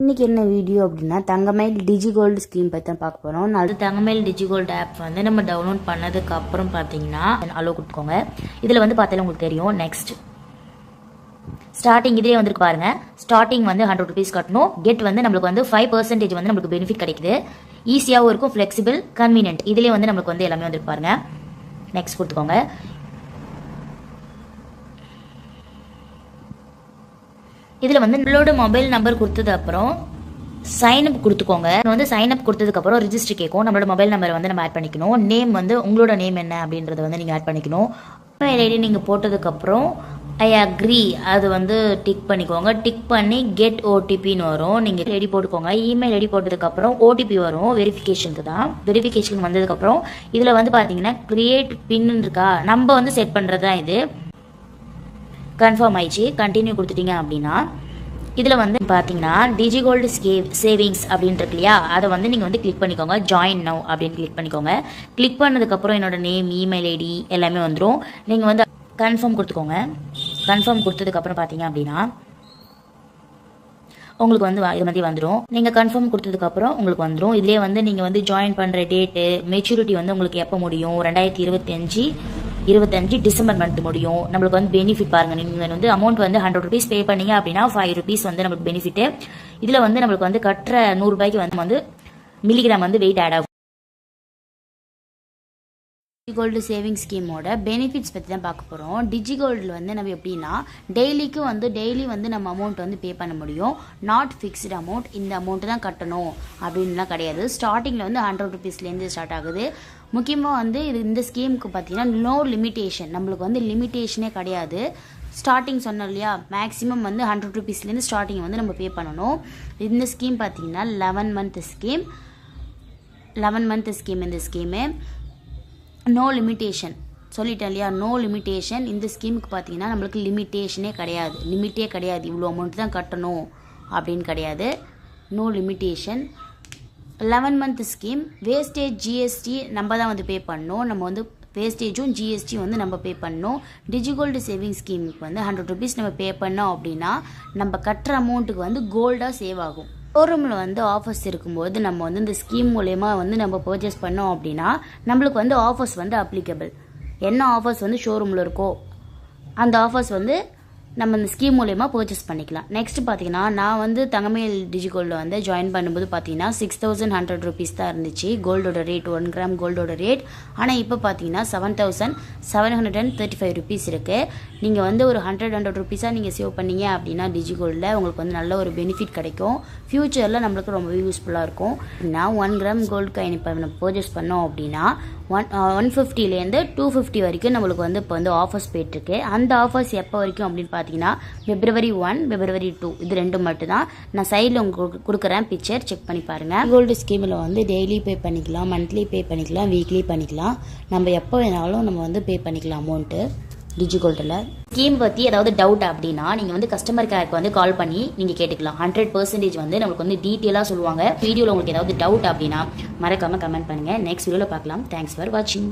இன்னைக்கு என்ன வீடியோ அப்படின்னா தங்கமயில் டிஜிகோல்டு ஸ்கீம் பற்றி தான் பார்க்க போகிறோம். அது தங்கமயில் டிஜிகோல்டு ஆப் வந்து நம்ம டவுன்லோட் பண்ணதுக்கு அப்புறம் பார்த்தீங்கன்னா அலோ கொடுத்துக்கோங்க. இதில் வந்து பார்த்தாலும் உங்களுக்கு தெரியும். நெக்ஸ்ட் ஸ்டார்டிங் இதிலே வந்துருக்கு பாருங்க. ஸ்டார்டிங் வந்து 100 rupees கட்டணும். கெட் வந்து நம்மளுக்கு வந்து 5% வந்து நம்மளுக்கு பெனிஃபிட் கிடைக்குது. ஈஸியாகவும் இருக்கும், ஃப்ளெக்சிபிள், கன்வீனியன்ட். இதிலே வந்து நம்மளுக்கு வந்து எல்லாமே வந்துருக்கு பாருங்க. நெக்ஸ்ட் கொடுத்துக்கோங்க. இதில் வந்து நம்மளோட மொபைல் நம்பர் கொடுத்தது அப்புறம் சைன் அப் கொடுத்துக்கோங்க. வந்து சைன் அப் கொடுத்ததுக்கப்புறம் ரிஜிஸ்டர் கேட்கும். நம்மளோட மொபைல் நம்பரை வந்து நம்ம ஆட் பண்ணிக்கணும். நேம் வந்து உங்களோட நேம் என்ன அப்படின்றத வந்து நீங்கள் ஆட் பண்ணிக்கணும். இமெயில் ஐடி நீங்கள் போட்டதுக்கப்புறம் ஐ அக்ரி அது வந்து டிக் பண்ணிக்கோங்க. டிக் பண்ணி கெட் ஓடிபின்னு வரும். நீங்கள் ஐடி போட்டுக்கோங்க. இமெயில் ஐடி போட்டதுக்கப்புறம் ஓடிபி வரும் வெரிஃபிகேஷனுக்கு தான். வெரிஃபிகேஷன் வந்ததுக்கப்புறம் இதில் வந்து பார்த்தீங்கன்னா கிரியேட் பின் இருக்கா, நம்ம வந்து செட் பண்ணுறது தான் இது. கன்ஃபார்ம் ஆயிடுச்சு. கண்டினியூ கொடுத்துட்டீங்க அப்படின்னா இதில் வந்து பார்த்தீங்கன்னா டிஜிகோல்டு சேவிங்ஸ் அப்படின்ட்டு இருக்கு இல்லையா, அதை வந்து நீங்கள் வந்து கிளிக் பண்ணிக்கோங்க. ஜாயின் நவ் அப்படின்னு கிளிக் பண்ணிக்கோங்க. கிளிக் பண்ணதுக்கப்புறம் என்னோட நேம், இமெயில் ஐடி எல்லாமே வந்துடும். நீங்கள் வந்து கன்ஃபார்ம் கொடுத்துக்கோங்க. கன்ஃபார்ம் கொடுத்ததுக்கப்புறம் பார்த்தீங்க அப்படின்னா உங்களுக்கு வந்து இது மாதிரி வந்துடும். நீங்கள் கன்ஃபார்ம் கொடுத்ததுக்கப்புறம் உங்களுக்கு வந்துடும். இதிலே வந்து நீங்கள் வந்து ஜாயின் பண்ணுற டேட்டு, மெச்சூரிட்டி வந்து உங்களுக்கு எப்போ முடியும், 2025 டிசம்பர் மந்த் முடியும். நம்மளுக்கு வந்து பெனிஃபிட் பாருங்க. நீங்கள் வந்து அமௌண்ட் வந்து 100 rupees பே பண்ணீங்க அப்படின்னா 5 rupees வந்து நம்மளுக்கு பெனிஃபிட். இதில் வந்து நம்மளுக்கு வந்து கட்டுற 100 ரூபாய்க்கு வந்து மில்லிகிராம் வந்து வெயிட் ஆட் ஆகும். டிஜிகோல்டு சேவிங் ஸ்கீமோட பெனிஃபிட்ஸ் பற்றி தான் பார்க்க போகிறோம். டிஜிகோல்டில் வந்து நம்ம எப்படின்னா டெய்லி வந்து நம்ம அமௌண்ட் வந்து பே பண்ண முடியும். நாட் ஃபிக்ஸ்டு அமௌண்ட், இந்த அமௌண்ட்டு தான் கட்டணும் அப்படின்லாம் கிடையாது. ஸ்டார்டிங்கில் வந்து 100 rupeesலேருந்து ஸ்டார்ட் ஆகுது. முக்கியமாக வந்து இந்த ஸ்கீமுக்கு பார்த்தீங்கன்னா நோ லிமிட்டேஷன், நம்மளுக்கு வந்து லிமிட்டேஷனே கிடையாது. ஸ்டார்டிங் சொன்னோம் இல்லையா, மேக்ஸிமம் வந்து 100 rupeesலேருந்து ஸ்டார்டிங் வந்து நம்ம பே பண்ணணும். இந்த ஸ்கீம் பார்த்தீங்கன்னா 11 month ஸ்கீம். இந்த ஸ்கீமு நோ லிமிட்டேஷன் சொல்லிட்டேன் இல்லையா, நோ லிமிட்டேஷன். இந்த ஸ்கீமுக்கு பார்த்தீங்கன்னா நம்மளுக்கு லிமிட்டே கிடையாது. இவ்வளோ அமௌண்ட் தான் கட்டணும் அப்படின்னு கிடையாது. No limitation. 11 month scheme. Wastage GST நம்ம தான் வந்து பே பண்ணணும். நம்ம வந்து வேஸ்டேஜும் ஜிஎஸ்டி வந்து நம்ம பே பண்ணணும். டிஜிகோல்டு சேவிங் ஸ்கீமுக்கு வந்து 100 rupees நம்ம பே பண்ணோம் அப்படின்னா நம்ம கட்டுற அமௌண்ட்டுக்கு வந்து கோல்டாக சேவ் ஆகும். ஷோரூமில் வந்து ஆஃபர்ஸ் இருக்கும்போது நம்ம வந்து இந்த ஸ்கீம் மூலயமா வந்து நம்ம பர்ச்சேஸ் பண்ணோம் அப்படின்னா நம்மளுக்கு வந்து ஆஃபர்ஸ் வந்து அப்ளிகபிள். என்ன ஆஃபர்ஸ் வந்து ஷோரூமில் இருக்கோ அந்த ஆஃபர்ஸ் வந்து நம்ம இந்த ஸ்கீம் மூலயமா பர்ச்சேஸ் பண்ணிக்கலாம். நெக்ஸ்ட் பார்த்தீங்கன்னா நான் வந்து தங்கமயில் டிஜிகோல்டில் வந்து ஜாயின் பண்ணும்போது பார்த்தீங்கன்னா 6100 rupees தான் இருந்துச்சு கோல்டோட ரேட், 1 கிராம் கோல்டோட ரேட். ஆனால் இப்போ பார்த்தீங்கன்னா 7735 rupees இருக்குது. நீங்கள் வந்து ஒரு 100 rupees நீங்கள் சேவ் பண்ணீங்க அப்படின்னா டிஜிகோல்டில் உங்களுக்கு வந்து நல்ல ஒரு பெனிஃபிட் கிடைக்கும். ஃப்யூச்சரில் நம்மளுக்கு ரொம்ப யூஸ்ஃபுல்லாக இருக்கும். நான் 1 கிராம் கோல்டு காயின் இப்போ நம்ம பர்ச்சேஸ் பண்ணோம் அப்படின்னா 150லேருந்து 250 வரைக்கும் நம்மளுக்கு வந்து இப்போ வந்து ஆஃபர்ஸ் போயிட்டுருக்கு. அந்த ஆஃபர்ஸ் எப்போ வரைக்கும் அப்படின்னு பார்த்தீங்கன்னா February 1, February 2 இது ரெண்டும் மட்டும்தான். நான் சைடில் உங்களுக்கு கொடுக்குறேன், பிக்சர் செக் பண்ணி பாருங்கள். கோல்டு ஸ்கீமில் வந்து டெய்லி பே பண்ணிக்கலாம், மந்த்லி பே பண்ணிக்கலாம், வீக்லி பண்ணிக்கலாம். நம்ம எப்போ வேணாலும் நம்ம வந்து பே பண்ணிக்கலாம் அமௌண்ட்டு டிஜிகோல்டில். ஸ்கீம் பற்றி ஏதாவது டவுட் அப்படின்னா நீங்கள் வந்து கஸ்டமர் கேருக்கு வந்து கால் பண்ணி நீங்கள் கேட்டுக்கலாம். 100% வந்து நம்மளுக்கு வந்து டீட்டெயிலாக சொல்லுவாங்க. வீடியோவில் உங்களுக்கு ஏதாவது டவுட் அப்படின்னா மறக்காமல் கமெண்ட் பண்ணுங்கள். நெக்ஸ்ட் வீடியோவில் பார்க்கலாம். தேங்க்ஸ் ஃபார் வாட்சிங்.